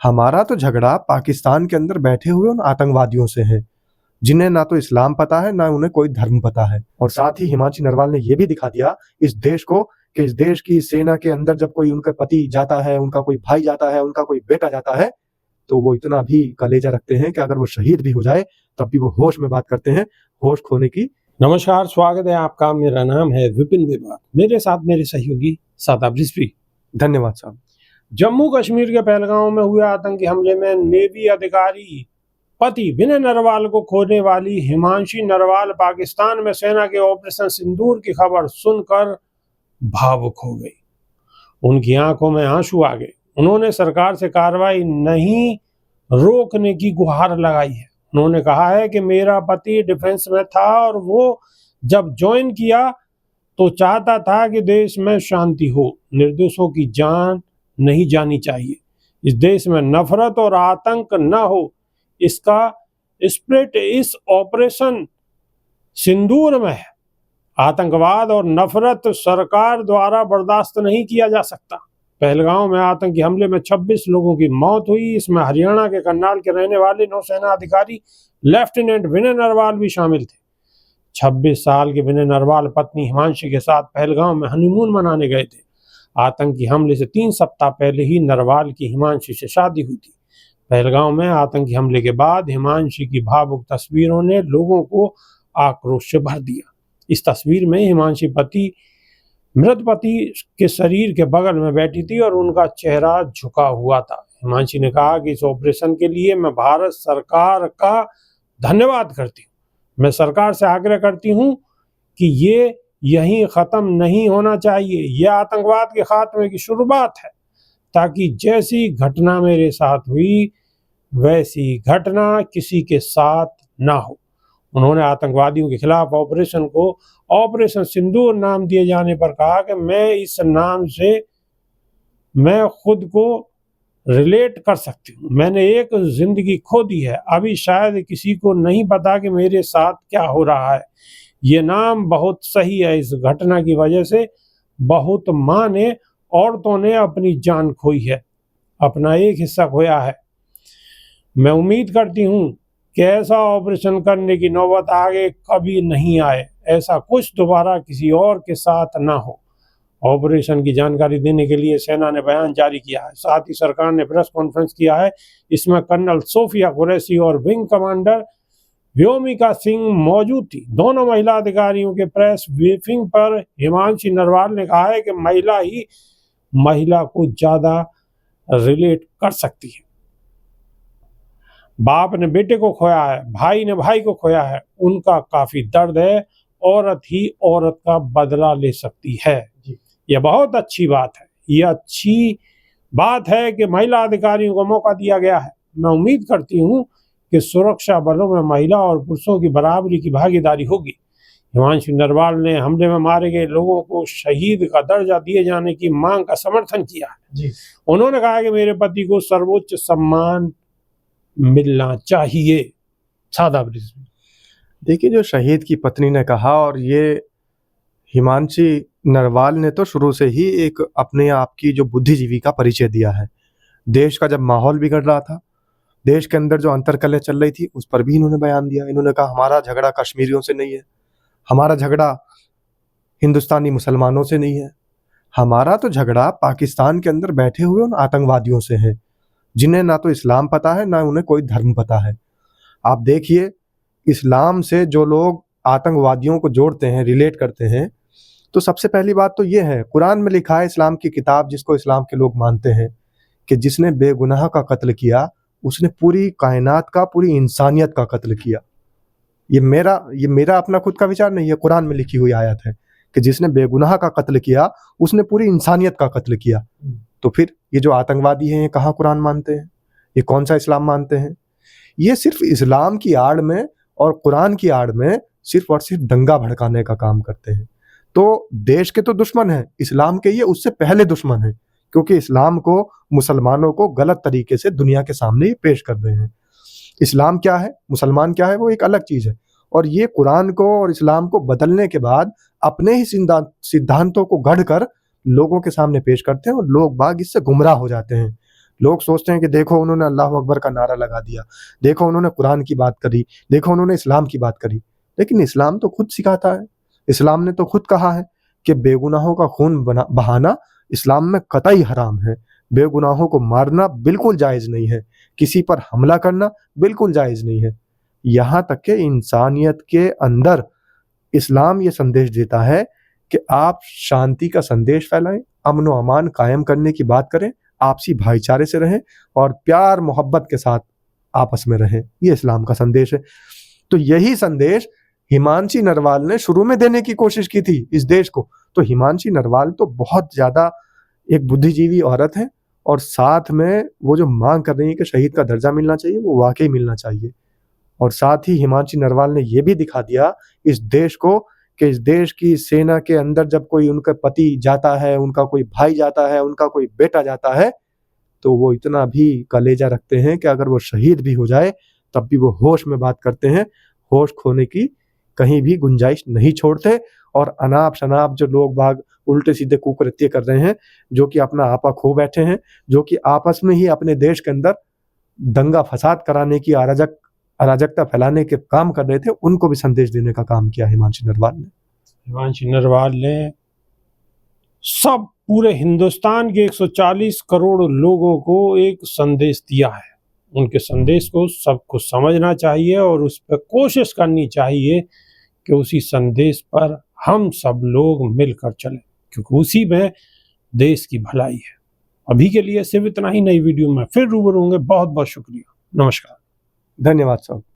हमारा तो झगड़ा पाकिस्तान के अंदर बैठे हुए उन आतंकवादियों से है, जिन्हें ना तो इस्लाम पता है, ना उन्हें कोई धर्म पता है। और साथ ही हिमांशी नरवाल ने यह भी दिखा दिया इस देश को कि इस देश की सेना के अंदर जब कोई उनका पति जाता है, उनका कोई भाई जाता है, उनका कोई बेटा जाता है, तो वो इतना भी कलेजा रखते हैं कि अगर वो शहीद भी हो जाए तब भी वो होश में बात करते हैं, होश खोने की। नमस्कार, स्वागत है आपका। मेरा नाम है विपिन विभाग। मेरे साथ मेरे सहयोगी सादाब रिजवी। धन्यवाद साहब। जम्मू कश्मीर के पहलगांव में हुए आतंकी हमले में नेवी अधिकारी पति विनय नरवाल को खोने वाली हिमांशी नरवाल पाकिस्तान में सेना के ऑपरेशन सिंदूर की खबर सुनकर भावुक हो गई। उनकी आंखों में आंसू आ गए। उन्होंने सरकार से कार्रवाई नहीं रोकने की गुहार लगाई है। उन्होंने कहा है कि मेरा पति डिफेंस में था और वो जब ज्वाइन किया तो चाहता था कि देश में शांति हो, निर्दोषों की जान नहीं जानी चाहिए, इस देश में नफरत और आतंक न हो, इसका स्प्रिट इस ऑपरेशन सिंदूर में है। आतंकवाद और नफरत सरकार द्वारा बर्दाश्त नहीं किया जा सकता। पहलगांव में आतंकी हमले में 26 लोगों की मौत हुई। इसमें हरियाणा के करनाल के रहने वाले नौसेना अधिकारी लेफ्टिनेंट विनय नरवाल भी शामिल थे। 26 साल के विनय नरवाल पत्नी हिमांशी के साथ पहलगांव में हनीमून मनाने गए थे। आतंकी हमले से 3 सप्ताह पहले ही नरवाल की हिमांशी से शादी हुई थी। पहलगांव में आतंकी हमले के बाद हिमांशी की भावुक तस्वीरों ने लोगों को आक्रोश से भर दिया। इस तस्वीर में हिमांशी मृत पति के शरीर के बगल में बैठी थी और उनका चेहरा झुका हुआ था। हिमांशी ने कहा कि इस ऑपरेशन के लिए मैं भारत सरकार का धन्यवाद करती हूँ। मैं सरकार से आग्रह करती हूँ कि ये यहीं ख़त्म नहीं होना चाहिए। यह आतंकवाद के खात्मे की शुरुआत है, ताकि जैसी घटना मेरे साथ हुई वैसी घटना किसी के साथ ना हो। उन्होंने आतंकवादियों के खिलाफ ऑपरेशन को ऑपरेशन सिंदूर नाम दिए जाने पर कहा कि मैं इस नाम से मैं खुद को रिलेट कर सकती हूँ। मैंने एक जिंदगी खो दी है, अभी शायद किसी को नहीं पता कि मेरे साथ क्या हो रहा है। ये नाम बहुत सही है। इस घटना की वजह से बहुत माँ ने, औरतों ने अपनी जान खोई है, अपना एक हिस्सा खोया है। मैं उम्मीद करती हूँ कि ऐसा ऑपरेशन करने की नौबत आगे कभी नहीं आए, ऐसा कुछ दोबारा किसी और के साथ ना हो। ऑपरेशन की जानकारी देने के लिए सेना ने बयान जारी किया है। साथ ही सरकार ने प्रेस कॉन्फ्रेंस किया है। इसमें कर्नल सोफिया कुरैशी और विंग कमांडर व्योमिका सिंह मौजूद थी। दोनों महिला अधिकारियों के प्रेस ब्रीफिंग पर हिमांशी नरवाल ने कहा है कि महिला ही महिला को ज्यादा रिलेट कर सकती है। बाप ने बेटे को खोया है, भाई ने भाई को खोया है, उनका काफी दर्द है। औरत ही औरत का बदला ले सकती है। यह बहुत अच्छी बात है। यह अच्छी बात है कि महिला अधिकारियों को मौका दिया गया है। मैं उम्मीद करती हूँ कि सुरक्षा बलों में महिला और पुरुषों की बराबरी की भागीदारी होगी। हिमांशी नरवाल ने हमले में मारे गए लोगों को शहीद का दर्जा दिए जाने की मांग का समर्थन किया है। उन्होंने कहा कि मेरे पति को सर्वोच्च सम्मान मिलना चाहिए। सादाब रिजवी। देखिए, जो शहीद की पत्नी ने कहा, और ये हिमांशी नरवाल ने तो शुरू से ही एक अपने आप की जो बुद्धिजीवी का परिचय दिया है। देश का जब माहौल बिगड़ रहा था, देश के अंदर जो अंतर्कलह चल रही थी, उस पर भी इन्होंने बयान दिया। इन्होंने कहा हमारा झगड़ा कश्मीरियों से नहीं है, हमारा झगड़ा हिंदुस्तानी मुसलमानों से नहीं है, हमारा तो झगड़ा पाकिस्तान के अंदर बैठे हुए उन आतंकवादियों से है, जिन्हें ना तो इस्लाम पता है, ना उन्हें कोई धर्म पता है। आप देखिए, इस्लाम से जो लोग आतंकवादियों को जोड़ते हैं, रिलेट करते हैं, तो सबसे पहली बात तो ये है, कुरान में लिखा है, इस्लाम की किताब जिसको इस्लाम के लोग मानते हैं, कि जिसने बेगुनाह का कत्ल किया उसने पूरी कायनात का, पूरी इंसानियत का कत्ल किया। ये मेरा अपना खुद का विचार नहीं है, कुरान में लिखी हुई आयत है कि जिसने बेगुनाह का कत्ल किया उसने पूरी इंसानियत का कत्ल किया। तो फिर ये जो आतंकवादी हैं, ये कहाँ कुरान मानते हैं, ये कौन सा इस्लाम मानते हैं? ये सिर्फ इस्लाम की आड़ में और कुरान की आड़ में सिर्फ और सिर्फ दंगा भड़काने का काम करते हैं। तो देश के तो दुश्मन हैं, इस्लाम के ये उससे पहले दुश्मन हैं, क्योंकि इस्लाम को, मुसलमानों को गलत तरीके से दुनिया के सामने पेश कर रहे हैं। इस्लाम क्या है, मुसलमान क्या है, वो एक अलग चीज़ है। और ये कुरान को और इस्लाम को बदलने के बाद अपने ही सिद्धांतों को गढ़ कर लोगों के सामने पेश करते हैं, और लोग बाग इससे गुमराह हो जाते हैं। लोग सोचते हैं कि देखो उन्होंने अल्लाह अकबर का नारा लगा दिया, देखो उन्होंने कुरान की बात करी, देखो उन्होंने इस्लाम की बात करी। लेकिन इस्लाम तो खुद सिखाता है, इस्लाम ने तो खुद कहा है कि बेगुनाहों का खून बहाना इस्लाम में कतई हराम है, बेगुनाहों को मारना बिल्कुल जायज़ नहीं है, किसी पर हमला करना बिल्कुल जायज़ नहीं है। यहाँ तक कि इंसानियत के अंदर इस्लाम ये संदेश देता है कि आप शांति का संदेश फैलाएं, अमन व अमान कायम करने की बात करें, आपसी भाईचारे से रहें और प्यार मोहब्बत के साथ आपस में रहें। ये इस्लाम का संदेश है। तो यही संदेश हिमांशी नरवाल ने शुरू में देने की कोशिश की थी इस देश को। तो हिमांशी नरवाल तो बहुत ज़्यादा एक बुद्धिजीवी औरत है और साथ में वो जो मांग कर रही है कि शहीद का दर्जा मिलना चाहिए, वो वाकई मिलना चाहिए। और साथ ही हिमांशी नरवाल ने ये भी दिखा दिया इस देश को कि इस देश की सेना के अंदर जब कोई उनका पति जाता है, उनका कोई भाई जाता है, उनका कोई बेटा जाता है, तो वो इतना भी कलेजा रखते हैं कि अगर वो शहीद भी हो जाए तब भी वो होश में बात करते हैं, होश खोने की कहीं भी गुंजाइश नहीं छोड़ते। और अनाप शनाप जो लोग बाग उल्टे सीधे कुकृत्य कर रहे हैं, जो कि अपना आपा खो बैठे हैं, जो कि आपस में ही अपने देश के अंदर दंगा फसाद कराने की अराजकता फैलाने के काम कर रहे थे, उनको भी संदेश देने का काम किया हिमांशी नरवाल ने। हिमांशी नरवाल ने सब पूरे हिंदुस्तान के 140 करोड़ लोगों को एक संदेश दिया है। उनके संदेश को सबको समझना चाहिए और उस पर कोशिश करनी चाहिए कि उसी संदेश पर हम सब लोग मिलकर चलें, क्योंकि उसी में देश की भलाई है। अभी के लिए सिर्फ इतना ही। नई वीडियो में फिर रूबरू होंगे। बहुत बहुत शुक्रिया। नमस्कार। धन्यवाद साहब।